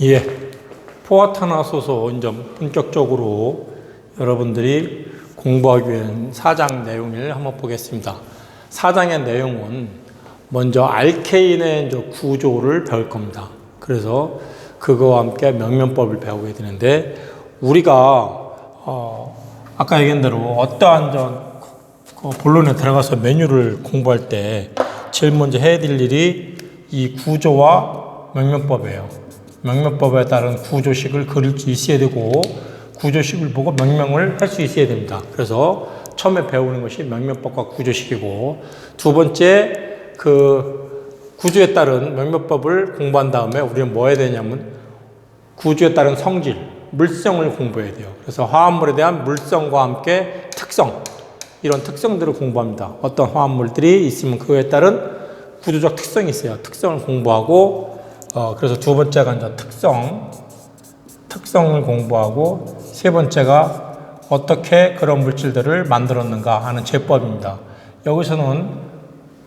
예, 포화탄화소소 이제 본격적으로 여러분들이 공부하기 위한 4장 내용을 한번 보겠습니다. 4장의 내용은 먼저 알케인의 이제 구조를 배울 겁니다. 그래서 그거와 함께 명명법을 배우게 되는데, 우리가 아까 얘기한 대로 어떠한 본론에 들어가서 메뉴를 공부할 때 제일 먼저 해야 될 일이 이 구조와 명명법이에요. 명명법에 따른 구조식을 그릴 수 있어야 되고, 구조식을 보고 명명을 할 수 있어야 됩니다. 그래서 처음에 배우는 것이 명명법과 구조식이고, 두 번째 그 구조에 따른 명명법을 공부한 다음에 우리는 뭐 해야 되냐면 구조에 따른 성질, 물성을 공부해야 돼요. 그래서 화합물에 대한 물성과 함께 특성, 이런 특성들을 공부합니다. 어떤 화합물들이 있으면 그거에 따른 구조적 특성이 있어요. 특성을 공부하고, 그래서 두 번째가 이제 특성을 공부하고, 세 번째가 어떻게 그런 물질들을 만들었는가 하는 제법입니다. 여기서는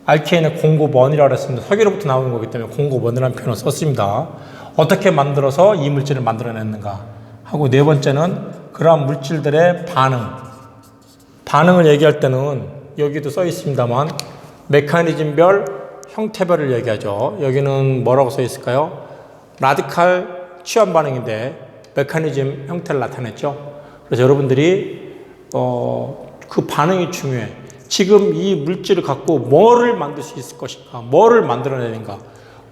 알케인의 공급원이라고 했습니다. 석유로부터 나오는 거기 때문에 공급원이라는 표현을 썼습니다. 어떻게 만들어서 이 물질을 만들어냈는가 하고, 네 번째는 그러한 물질들의 반응을 얘기할 때는 여기도 써 있습니다만 메커니즘별, 형태별을 얘기하죠. 여기는 뭐라고 써 있을까요? 라디칼 취한 반응인데 메커니즘 형태를 나타냈죠. 그래서 여러분들이 그 반응이 중요해. 지금 이 물질을 갖고 뭐를 만들 수 있을 것인가, 뭐를 만들어내는가.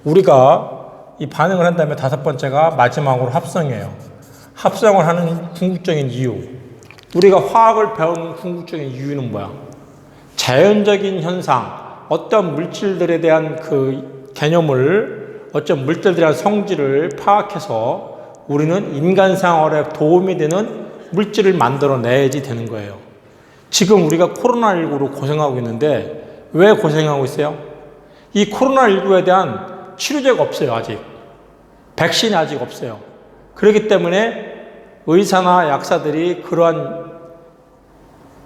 우리가 이 반응을 한 다음에 다섯 번째가 마지막으로 합성이에요. 합성을 하는 궁극적인 이유, 우리가 화학을 배우는 궁극적인 이유는 뭐야? 자연적인 현상, 어떤 물질들에 대한 그 개념을, 어떤 물질들에 대한 성질을 파악해서 우리는 인간 생활에 도움이 되는 물질을 만들어내야지 되는 거예요. 지금 우리가 코로나19로 고생하고 있는데 왜 고생하고 있어요? 이 코로나19에 대한 치료제가 없어요. 아직 백신이 아직 없어요. 그렇기 때문에 의사나 약사들이 그러한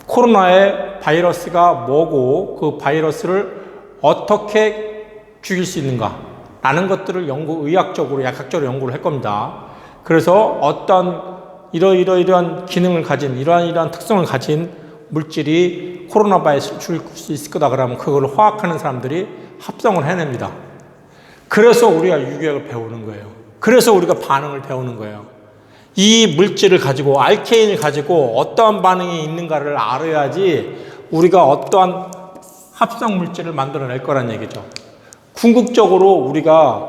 코로나의 바이러스가 뭐고 그 바이러스를 어떻게 죽일 수 있는가 라는 것들을 의학적으로, 약학적으로 연구를 할 겁니다. 그래서 어떤 이러한 기능을 가진, 이러한 특성을 가진 물질이 코로나 바이러스를 죽일 수 있을 거다 그러면 그걸 화학하는 사람들이 합성을 해냅니다. 그래서 우리가 유기학을 배우는 거예요. 그래서 우리가 반응을 배우는 거예요. 이 물질을 가지고, 알케인을 가지고 어떠한 반응이 있는가를 알아야지 우리가 어떠한 합성 물질을 만들어낼 거란 얘기죠. 궁극적으로 우리가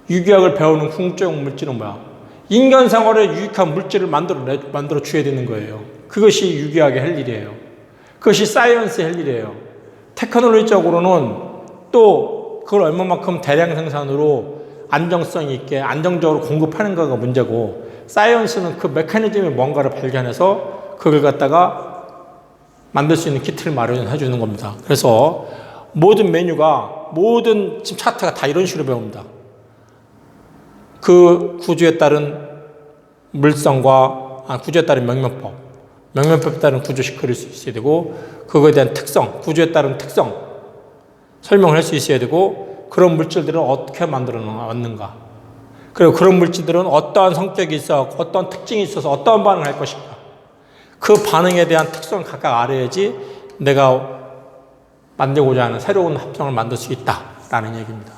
유기학을 배우는 궁극적인 물질은 뭐야? 인간 생활에 유익한 물질을 만들어 줘야 되는 거예요. 그것이 유기학의 할 일이에요. 그것이 사이언스의 할 일이에요. 테크놀로지적으로는 또 그걸 얼마만큼 대량 생산으로 안정성 있게 안정적으로 공급하는가가 문제고, 사이언스는 그 메커니즘의 뭔가를 발견해서 그걸 갖다가 만들 수 있는 키트를 마련해 주는 겁니다. 그래서 모든 메뉴가, 모든 지금 차트가 다 이런 식으로 배웁니다. 그 구조에 따른 물성과 구조에 따른 명명법, 명명법에 따른 구조식 그릴 수 있어야 되고, 그거에 대한 특성, 구조에 따른 특성 설명을 할 수 있어야 되고, 그런 물질들은 어떻게 만들어 왔는가, 그리고 그런 물질들은 어떠한 성격이 있어, 어떤 특징이 있어서 어떠한 반응을 할 것인가, 그 반응에 대한 특성을 각각 알아야지 내가 만들고자 하는 새로운 합성을 만들 수 있다라는 얘기입니다.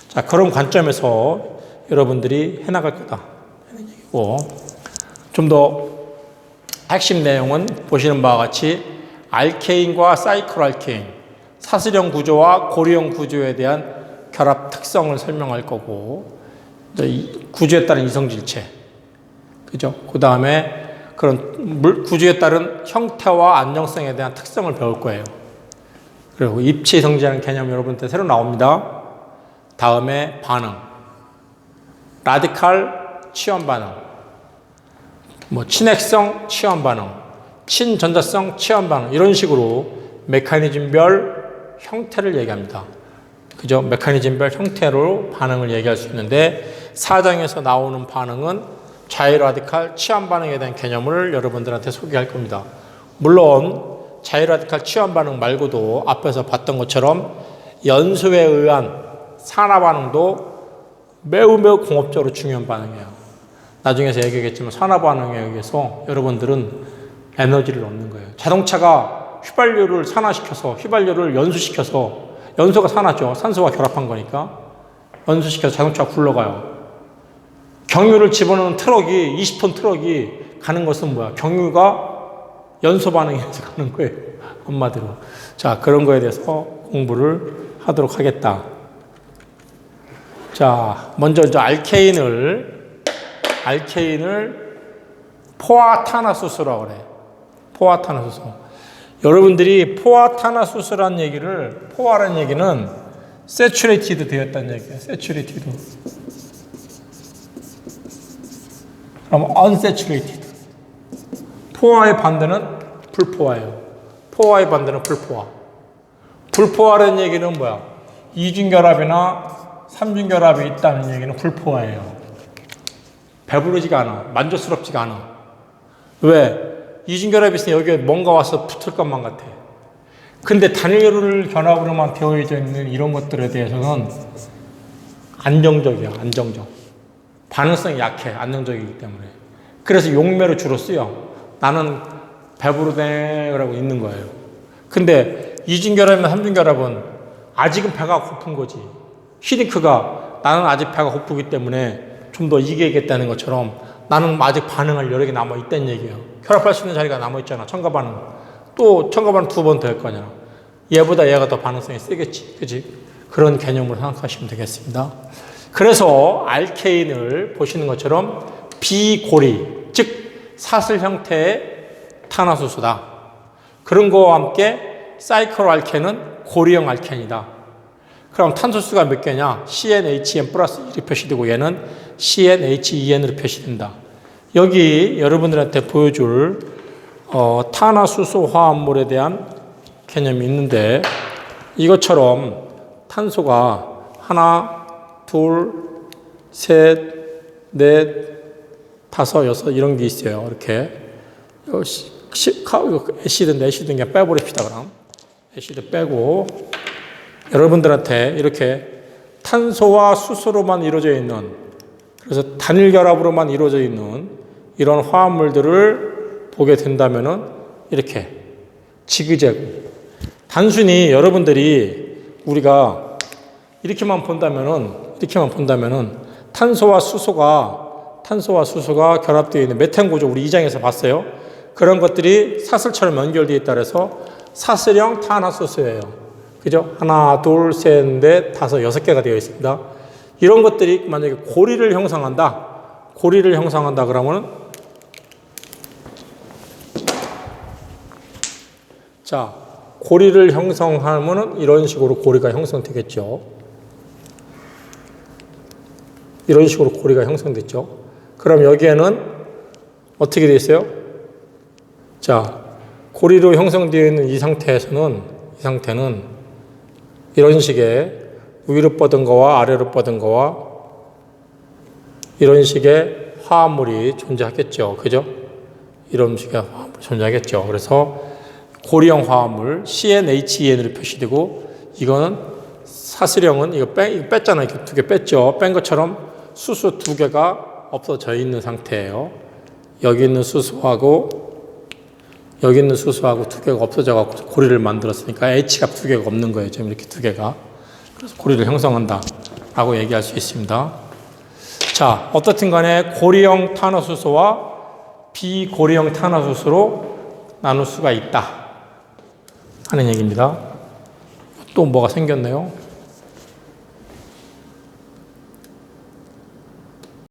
자, 그런 관점에서 여러분들이 해나갈 거다 하는 얘기고, 좀 더 핵심 내용은 보시는 바와 같이 알케인과 사이클알케인, 사슬형 구조와 고리형 구조에 대한 결합 특성을 설명할 거고, 구조에 따른 이성질체, 그죠? 그 다음에 그런 구조에 따른 형태와 안정성에 대한 특성을 배울 거예요. 그리고 입체이성질이라는 개념이 여러분한테 새로 나옵니다. 다음에 반응, 라디칼 치원 반응, 친핵성 치원 반응, 친전자성 치원 반응, 이런 식으로 메커니즘별 형태를 얘기합니다. 그죠? 메커니즘별 형태로 반응을 얘기할 수 있는데, 4장에서 나오는 반응은 자유라디칼 치환 반응에 대한 개념을 여러분들한테 소개할 겁니다. 물론 자유라디칼 치환 반응 말고도 앞에서 봤던 것처럼 연소에 의한 산화 반응도 매우 공업적으로 중요한 반응이에요. 나중에서 얘기하겠지만 산화 반응에 의해서 여러분들은 에너지를 얻는 거예요. 자동차가 휘발유를 산화시켜서 휘발유를 연소시켜서 연소가 산화죠. 산소와 결합한 거니까 연소시켜서 자동차가 굴러가요. 경유를 집어넣는 트럭이 20톤 트럭이 가는 것은 뭐야? 경유가 연소 반응에서 가는 거예요. 한마디로. 자, 그런 거에 대해서 공부를 하도록 하겠다. 자, 먼저 이제 알케인을 포화탄화수소라고 그래. 포화탄화수소. 여러분들이 포화탄화수소라는 얘기를, 포화라는 얘기는 세츄레이티드 되었다는 얘기예요. 세츄레이티드. 그럼 unsaturated. 포화의 반대는 불포화예요. 포화의 반대는 불포화. 불포화라는 얘기는 뭐야? 이중결합이나 삼중결합이 있다는 얘기는 불포화예요. 배부르지가 않아. 만족스럽지가 않아. 왜? 이중결합이 있으면 여기에 뭔가 와서 붙을 것만 같아. 근데 단일 결합으로만 되어져 있는 이런 것들에 대해서는 안정적이야. 안정적. 반응성이 약해. 안정적이기 때문에. 그래서 용매로 주로 쓰여. 나는 배부르네라고 있는 거예요. 근데 이중결합이나 삼중결합은 아직은 배가 고픈 거지. 히딩크가 나는 아직 배가 고프기 때문에 좀 더 이겨야겠다는 것처럼 나는 아직 반응할 여력이 남아있다는 얘기예요. 결합할 수 있는 자리가 남아있잖아. 첨가 반응. 또 첨가 반응 2번 더 할 거냐. 얘보다 얘가 더 반응성이 세겠지. 그치? 그런 개념으로 생각하시면 되겠습니다. 그래서 알케인을 보시는 것처럼 비고리, 즉 사슬 형태의 탄화수소다. 그런 거와 함께 사이클알케는 고리형 알케인이다. 그럼 탄소수가 몇 개냐? CnHn 플러스 1이 표시되고 얘는 CnHen으로 표시된다. 여기 여러분들한테 보여줄 탄화수소 화합물에 대한 개념이 있는데 이것처럼 탄소가 하나, 둘, 셋, 넷, 다섯, 여섯 이런 게 있어요. 이렇게 애시드인데 애시드 그냥 빼버립시다. 그럼 애시드 빼고 여러분들한테 이렇게 탄소와 수소로만 이루어져 있는 그래서 단일 결합으로만 이루어져 있는 이런 화합물들을 보게 된다면은 이렇게 지그재그 단순히 여러분들이 우리가 이렇게만 본다면은 탄소와 수소가 결합되어 있는 메탄 구조 우리 2장에서 봤어요. 그런 것들이 사슬처럼 연결되어 있다 그래서 사슬형 탄화수소예요. 그죠? 하나, 둘, 셋, 넷, 다섯, 6개가 되어 있습니다. 이런 것들이 만약에 고리를 형성한다 그러면은 자, 고리를 형성하면은 이런 식으로 고리가 형성되겠죠. 이런 식으로 고리가 형성됐죠. 그럼 여기에는 어떻게 되어 있어요? 자, 고리로 형성되어 있는 이 상태는 이런 식의 위로 뻗은 거와 아래로 뻗은 거와 이런 식의 화합물이 존재하겠죠. 그죠? 이런 식의 화합물이 존재하겠죠. 그래서 고리형 화합물 CnHen으로 표시되고 이거는 사슬형은 이거 뺐잖아요. 이렇게 2개 뺐죠. 뺀 것처럼 수소 2개가 없어져 있는 상태예요. 여기 있는 수소하고 2개가 없어져갖고 고리를 만들었으니까 H값 2개가 없는 거예요. 지금 이렇게 2개가. 그래서 고리를 형성한다. 라고 얘기할 수 있습니다. 자, 어떻든 간에 고리형 탄화수소와 비고리형 탄화수소로 나눌 수가 있다. 하는 얘기입니다. 또 뭐가 생겼네요.